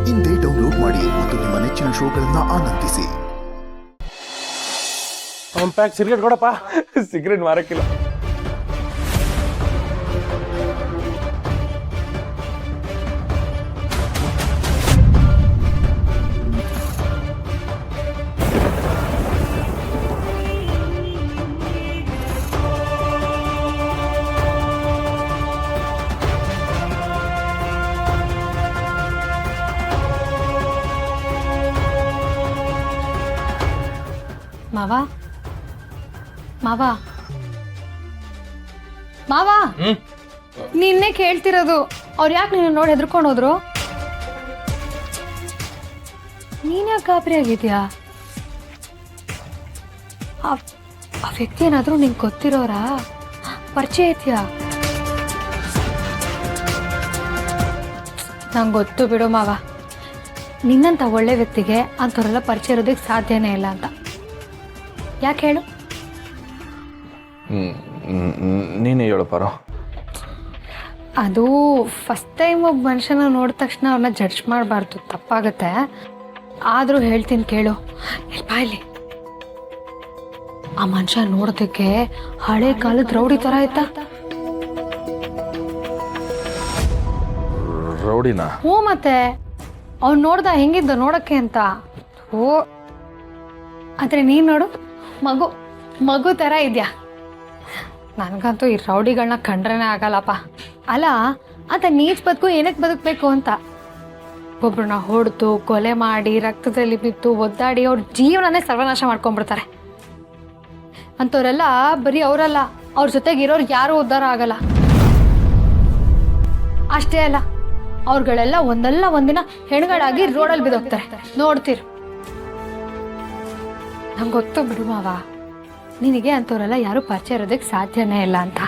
ಇಂದೇ ಡೌನ್ಲೋಡ್ ಮಾಡಿ ಮತ್ತು ನಿಮ್ಮ ನೆಚ್ಚಿನ ಶೋಗಳನ್ನ ಆನಂದಿಸಿ. ಒಂದು ಪ್ಯಾಕ್ ಸಿಗರೇಟ್ ಕೊಡಪ್ಪ. ಸಿಗರೇಟ್ ಮಾರಕ್ಕಿಲ್ಲ. ಮಾವ ಮಾವ ಮಾವ ನಿನ್ನೆ ಕೇಳ್ತಿರೋದು ಅವ್ರು ಯಾಕೆ ನೀನು ನೋಡಿ ಹೆದರ್ಕೊಂಡು ಹೋದ್ರು? ನೀನ್ ಯಾಕೆ ಗಾಬರಿ ಆಗಿದ್ಯಾ? ಆ ವ್ಯಕ್ತಿ ಏನಾದ್ರೂ ನಿಂಗೆ ಗೊತ್ತಿರೋರಾ? ಪರಿಚಯ ಐತಿಯಾ? ನಂಗೆ ಗೊತ್ತು ಬಿಡು ಮಾವ, ನಿನ್ನಂತ ಒಳ್ಳೆ ವ್ಯಕ್ತಿಗೆ ಅಂಥವ್ರೆಲ್ಲ ಪರಿಚಯ ಇರೋದಕ್ಕೆ ಸಾಧ್ಯನೇ ಇಲ್ಲ ಅಂತ. ಯಾಕೆ ಹೇಳು? ನೀನೇ ಹೇಳು ಪಾರು. ಅದು ಫಸ್ಟ್ ಟೈಮ್ ಒಬ್ಬ ಮನುಷ್ಯನ ನೋಡಿದ ತಕ್ಷಣ ಅವ್ರನ್ನ ಜಡ್ಜ್ ಮಾಡಬಾರ್ದು, ತಪ್ಪಾಗತ್ತೆ. ಆದರೂ ಹೇಳ್ತೀನಿ ಕೇಳು. ಇಲ್ಲಿ ಆ ಮನುಷ್ಯ ನೋಡೋದಕ್ಕೆ ಹಳೆ ಕಾಲದ ರೌಡಿ ಥರ ಆಯ್ತಾ? ರೌಡಿನ? ಹ್ಞೂ, ಮತ್ತೆ ಅವ್ನು ನೋಡ್ದ ಹೆಂಗಿದ್ದ ನೋಡೋಕ್ಕೆ ಅಂತ. ಓ, ಆದರೆ ನೀನು ನೋಡು, ಮಗು ಥರ ಇದೆಯಾ. ನನಗಂತೂ ಈ ರೌಡಿಗಳನ್ನ ಕಂಡ್ರೇ ಆಗಲ್ಲಪ್ಪ. ಅಲ್ಲ, ಅಂತ ನೀಚ್ ಬದುಕು ಏನಕ್ಕೆ ಬದುಕಬೇಕು ಅಂತ. ಒಬ್ಬರನ್ನ ಹೊಡೆದು ಕೊಲೆ ಮಾಡಿ ರಕ್ತದಲ್ಲಿ ಬಿದ್ದು ಒದ್ದಾಡಿ ಅವ್ರ ಜೀವನನೇ ಸರ್ವನಾಶ ಮಾಡ್ಕೊಂಡ್ಬಿಡ್ತಾರೆ. ಅಂಥವ್ರೆಲ್ಲ ಬರೀ ಅವರಲ್ಲ, ಅವ್ರ ಜೊತೆಗೆ ಇರೋರು ಯಾರೂ ಉದ್ಧಾರ ಆಗಲ್ಲ. ಅಷ್ಟೇ ಅಲ್ಲ, ಅವ್ರುಗಳೆಲ್ಲ ಒಂದಲ್ಲ ಒಂದಿನ ಹೆಣ್ಗಳಾಗಿ ರೋಡಲ್ಲಿ ಬಿದ್ದೋಗ್ತಾರೆ, ನೋಡ್ತೀರಿ. ನಂಗೆ ಗೊತ್ತು ಬಿಡು ಮಾವ, ನಿನಗೆ ಅಂಥವ್ರೆಲ್ಲ ಯಾರೂ ಪರಿಚಯ ಇರೋದಕ್ಕೆ ಸಾಧ್ಯನೇ ಇಲ್ಲ ಅಂತ.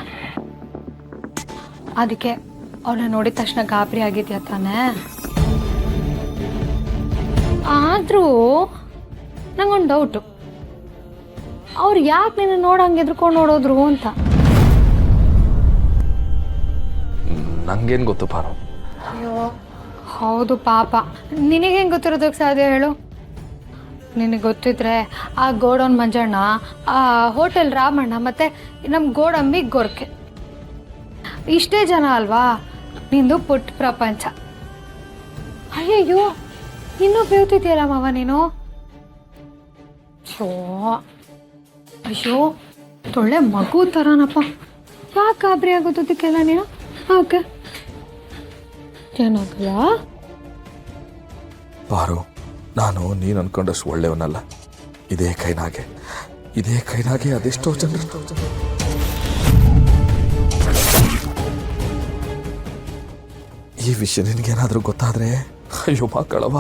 ಅದಕ್ಕೆ ಅವ್ರನ್ನ ನೋಡಿದ ತಕ್ಷಣ ಗಾಬರಿ ಆಗಿದ್ಯಾ ತಾನೇ? ಆದರೂ ನಂಗೊಂದು ಡೌಟು, ಅವ್ರು ಯಾಕೆ ನಿನ್ನ ನೋಡಂಗೆ ಎದ್ರುಕೊಂಡು ನೋಡೋದ್ರು ಅಂತ. ನಂಗೇನು ಗೊತ್ತು ಪಾರು. ಅಯ್ಯೋ ಹೌದು ಪಾಪ, ನಿನಗೆ ಹೆಂಗೆ ಗೊತ್ತಿರೋದಕ್ಕೆ ಸಾಧ್ಯ ಹೇಳು? ನಿನಗೆ ಗೊತ್ತಿದ್ರೆ ಆ ಗೋಡೌನ್ ಮಂಜಣ್ಣ, ಆ ಹೋಟೆಲ್ ರಾಮಣ್ಣ, ಮತ್ತು ನಮ್ಮ ಗೋಡಂಬಿ ಗೊರ್ಕೆ, ಇಷ್ಟೇ ಜನ ಅಲ್ವಾ ನಿಂದು ಪುಟ್ಟ ಪ್ರಪಂಚ. ಅಯ್ಯಯ್ಯೋ, ಇನ್ನೂ ಬೇವ್ತಿದ್ಯಲ್ಲ ಮಾವ ನೀನು. ಅಯ್ಯೋ ತೊಳ್ಳೆ ಮಗು ಥರನಪ್ಪ. ಯಾಕೆ ಗಾಬರಿ ಆಗೋದಕ್ಕೆಲ್ಲ ನೀನು? ಓಕೆ, ಏನಾಗಲ್ಲ ಪಾರು. ನಾನು ನೀನು ಅನ್ಕೊಂಡಷ್ಟು ಒಳ್ಳೆಯವನಲ್ಲ. ಇದೇ ಕೈನಾಗೆ ಅದೆಷ್ಟೋ ಜನರು. ಈ ವಿಷಯ ನಿನಗೇನಾದ್ರೂ ಗೊತ್ತಾದ್ರೆ, ಅಯ್ಯೋ ಮಕ್ಕಳವ,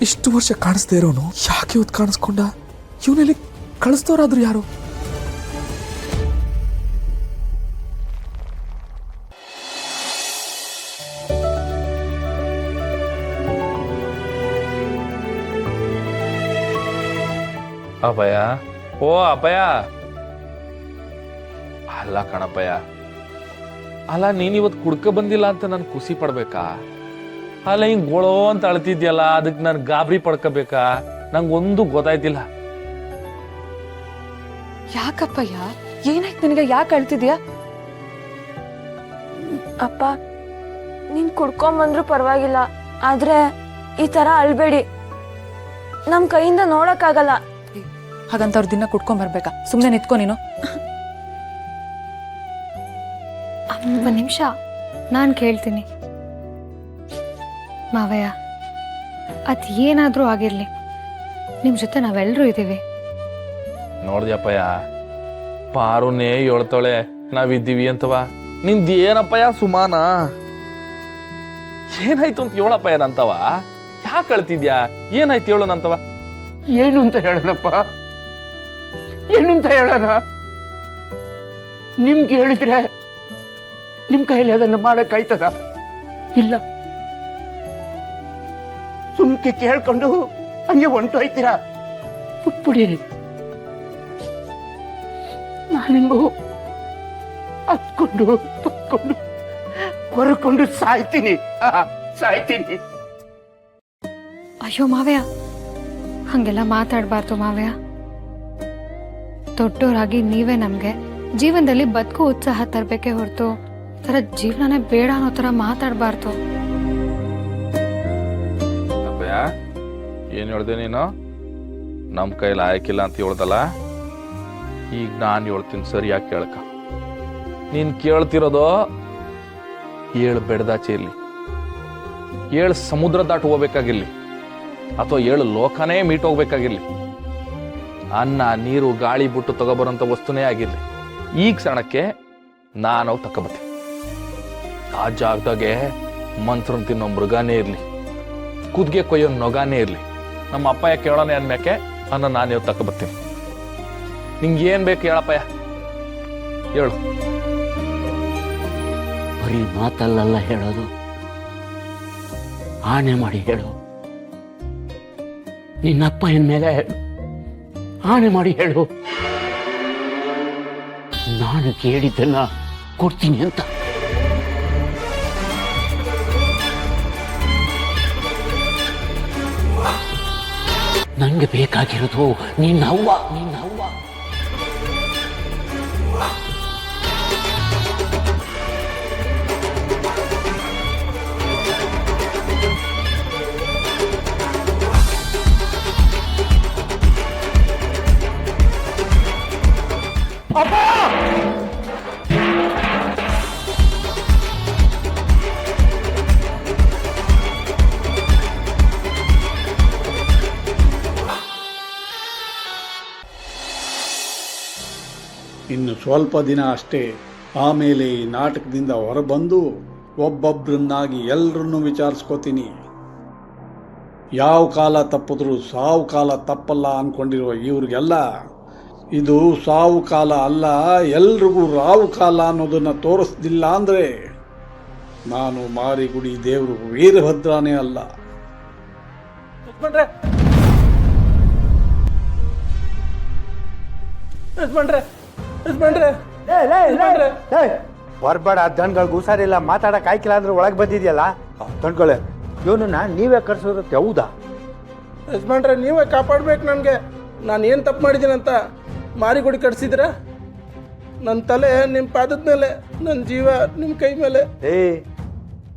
ಇಷ್ಟು ವರ್ಷ ಕಾಣಿಸ್ದೇ ಇರೋನು ಯಾಕೆ ಇವತ್ತು ಕಾಣಿಸ್ಕೊಂಡ? ಇವನಲ್ಲಿ ಕಳಿಸ್ತೋರಾದ್ರು ಯಾರು? ಅಭಯ, ಓ ಅಭಯ. ಅಲ್ಲ ಕಣಪ್ಪಯ್ಯ, ಅಲ್ಲ ನೀನಿವತ್ತು ಕುಡ್ಕ ಬಂದಿಲ್ಲ ಅಂತ ನಾನು ಖುಷಿ ಪಡ್ಬೇಕಾ? ಅಲ್ಲ ಹಿಂಗ್ ಗೋಳೋ ಅಂತ ಅಳ್ತಿದ್ಯಲ್ಲ, ಅದಕ್ಕೆ ನಾನು ಗಾಬರಿ ಪಡ್ಕೋಬೇಕಾ? ನಂಗೊಂದು ಗೊತ್ತಾಯ್ತಿಲ್ಲ. ಯಾಕಪ್ಪಯ್ಯ, ಏನಾಯ್ತು ನಿನಗೆ? ಯಾಕೆ ಅಳ್ತಿದ್ಯಾ? ಅಪ್ಪ, ನೀನ್ ಕುಡ್ಕೊಂಬಂದ್ರು ಪರವಾಗಿಲ್ಲ, ಆದ್ರೆ ಈ ತರ ಅಳ್ಬೇಡಿ. ನಮ್ ಕೈಯಿಂದ ನೋಡಕ್ಕಾಗಲ್ಲ. ಹಾಗಂತ ಅವ್ರ ದಿನ ಕುಡ್ಕೊಂಬರ್ಬೇಕಾ? ಸುಮ್ನೆ ನಿತ್ಕೊ ನೀನು. ಒಂದು ನಿಮಿಷ, ನಾನು ಕೇಳ್ತೀನಿ. ಮಾವಯ್ಯ, ಅದು ಏನಾದರೂ ಆಗಿರಲಿ, ನಿಮ್ಮ ಜೊತೆ ನಾವೆಲ್ಲರೂ ಇದ್ದೀವಿ. ನೋಡ್ದ್ಯಪ್ಪಯ್ಯ, ಪಾರುನೇ ಹೇಳ್ತಾಳೆ ನಾವಿದ್ದೀವಿ ಅಂತವ. ನಿಂದೇನಪ್ಪಯ್ಯ ಸುಮಾನ? ಏನಾಯ್ತು ಅಂತ ಹೇಳಪ್ಪಯ್ಯ ನಂತವ. ಯಾಕೆ ಅಳ್ತಿದ್ಯಾ? ಏನಾಯ್ತು ಹೇಳು ನಂತವ. ಏನು ಅಂತ ಹೇಳೋಣಪ್ಪ, ಏನು ಅಂತ ಹೇಳೋಣ? ನಿಮ್ಗೆ ಹೇಳಿದ್ರೆ ನಿಮ್ ಕೈಯಲ್ಲಿ ಅದನ್ನು ಮಾಡಕ್ಕಾಯ್ತದ? ಇಲ್ಲ, ಸುಮ್ಕೆ ಕೇಳ್ಕೊಂಡು ಹಂಗೆ ಹೊಂಟೋಯ್ತೀರಾ? ಬಿಟ್ಬಿಡಿ. ನಾನಿಂಗು ಹತ್ಕೊಂಡು ಹೊರಕೊಂಡು ಸಾಯ್ತೀನಿ. ಅಯ್ಯೋ ಮಾವ್ಯ, ಹಾಗೆಲ್ಲ ಮಾತಾಡಬಾರ್ದು ಮಾವ್ಯ. ದೊಡ್ಡೋರಾಗಿ ನೀವೇ ನಮಗೆ ಜೀವನದಲ್ಲಿ ಬದುಕು ಉತ್ಸಾಹ ತರಬೇಕೇ ಹೊರತು ಈ ಥರ ಜೀವನನೇ ಬೇಡ ಅನ್ನೋ ಥರ ಮಾತಾಡಬಾರ್ದು. ಅಪ್ಪಯ್ಯ, ಏನು ಹೇಳ್ದೆ ನೀನು? ನಮ್ಮ ಕೈಲಿ ಆಯ್ಕಿಲ್ಲ ಅಂತ ಹೇಳ್ದಲ್ಲ, ಈಗ ನಾನು ಹೇಳ್ತೀನಿ ಸರಿಯಾಗಿ ಕೇಳ್ಕ. ನೀನು ಕೇಳ್ತಿರೋದು 7 ಬೆಡ್ದಾಚೆ ಇರಲಿ, 7 ಸಮುದ್ರ ದಾಟು ಹೋಗ್ಬೇಕಾಗಿರ್ಲಿ, ಅಥವಾ 7 ಲೋಕನೇ ಮೀಟ್ ಹೋಗ್ಬೇಕಾಗಿರ್ಲಿ, ಅನ್ನ ನೀರು ಗಾಳಿ ಬಿಟ್ಟು ತಗೊಬರೋಂಥ ವಸ್ತುನೇ ಆಗಿರ್ಲಿ, ಈ ಕ್ಷಣಕ್ಕೆ ನಾನು ತಗೊಬತ್ತೀನಿ. ಆ ಜಾಗದಾಗೆ ಮಂತ್ರನ್ ತಿನ್ನೋ ಮೃಗನೇ ಇರಲಿ, ಕುದ್ಗೆ ಕೊಯ್ಯೋ ನೊಗಾನೇ ಇರಲಿ, ನಮ್ಮ ಅಪ್ಪಯ್ಯ ಕೇಳೋಣ ಅನ್ಮ್ಯಾಕೆ ಅನ್ನ ನಾನು ತಗೊಬತ್ತೀನಿ. ನಿಂಗೆ ಏನ್ ಬೇಕು ಹೇಳಪ್ಪಯ್ಯ, ಹೇಳು. ಬರೀ ಮಾತಲ್ಲ ಹೇಳೋದು, ಆಣೆ ಮಾಡಿ ಹೇಳು. ನಿನ್ನಪ್ಪ ಮೇಲೆ ಆಣೆ ಮಾಡಿ ಹೇಳು, ನಾನು ಕೇಳಿದ್ದನ್ನ ಕೊಡ್ತೀನಿ ಅಂತ. ನಂಗೆ ಬೇಕಾಗಿರೋದು ನಿನ್ನವ್ವ. ಇನ್ನು ಸ್ವಲ್ಪ ದಿನ ಅಷ್ಟೇ, ಆಮೇಲೆ ಈ ನಾಟಕದಿಂದ ಹೊರಬಂದು ಒಬ್ಬೊಬ್ಬರನ್ನಾಗಿ ಎಲ್ಲರನ್ನೂ ವಿಚಾರಿಸ್ಕೋತೀನಿ. ಯಾವ ಕಾಲ ತಪ್ಪಿದ್ರೂ ಸಾವು ಕಾಲ ತಪ್ಪಲ್ಲ ಅಂದ್ಕೊಂಡಿರುವ ಇವ್ರಿಗೆಲ್ಲ ಇದು ಸಾವು ಕಾಲ ಅಲ್ಲ, ಎಲ್ರಿಗೂ ರಾವು ಕಾಲ ಅನ್ನೋದನ್ನು ತೋರಿಸ್ದಿಲ್ಲ ಅಂದರೆ ನಾನು ಮಾರಿಗುಡಿ ದೇವರು ವೀರಭದ್ರನೇ ಅಲ್ಲ. ಹೊರಬೇಡ, ದಣ್ಗಳಿಗೆ ಹುಷಾರಿಲ್ಲ, ಮಾತಾಡಕ್ ಆಯ್ಕಿಲ್ಲ ಅಂದ್ರೆ ಒಳಗೆ ಬಂದಿದ್ಯಲ್ಲ ದಣ್ಗಳೇ. ಇವನನ್ನ ನೀವೇ ಕರ್ಸೋದತ್ತೆ, ಹೌದಾ? ಯಜಮಾನ್ರೆ, ನೀವೇ ಕಾಪಾಡ್ಬೇಕು ನನಗೆ. ನಾನು ಏನು ತಪ್ಪು ಮಾಡಿದ್ದೀನಂತ ಮಾರಿಗುಡಿ ಕಟ್ಸಿದ್ರ? ನನ್ನ ತಲೆ ನಿಮ್ಮ ಪಾದದ ಮೇಲೆ, ನನ್ನ ಜೀವ ನಿಮ್ಮ ಕೈ ಮೇಲೆ.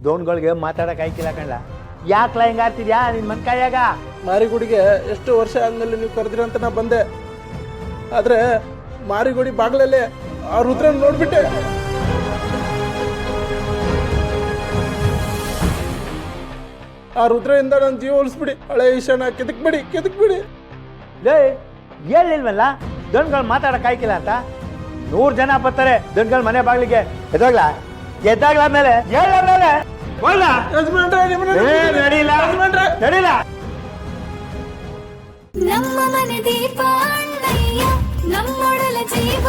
ದೋಣ್ಗಳಿಗೆ ಮಾತಾಡಕ್ ಆಯ್ಕಿಲ್ಲ ಕಣ್ಣ, ಯಾಕ್ಲ ಹಿಂಗಾರ್ತಿದ್ಯಾ ನಿನ್ ಮನ್ಕಾಯಾಗ? ಮಾರಿಗುಡಿಗೆ ಎಷ್ಟು ವರ್ಷ ಆದ್ಮೇಲೆ ನೀವು ಕರೆದಿರಂತ ನಾ ಬಂದೆ, ಆದ್ರೆ ಮಾರಿಗುಡಿ ಬಾಗ್ಲಲ್ಲೇ ಆ ರುದ್ರನ ನೋಡ್ಬಿಟ್ಟೆ. ಆ ರುದ್ರದಿಂದ ನನ್ನ ಜೀವ ಉಳಿಸ್ಬಿಡಿ, ಹಳೆ ಈಶಾನ ಕೆದಕ್ಬಿಡಿ. ಲೇ ಹೇಳಿಲ್ವಲ್ಲ ದಣ್ಗಳು ಮಾತಾಡಕ್ ಆಯ್ಕಿಲ್ಲ ಅಂತ? 100 ಜನ ಬರ್ತಾರೆ ದಣ್ಗಳ ಮನೆ ಬಾಗ್ಲಿಗೆ. ಎದ್ದಾಗ್ಲ ಮೇಲೆ ನಡೀಲ. ನಮ್ಮ ಮನೆ ದೀಪ ಅಣ್ಣಯ್ಯ, ನಮ್ಮೊಡಲ ಜೀವ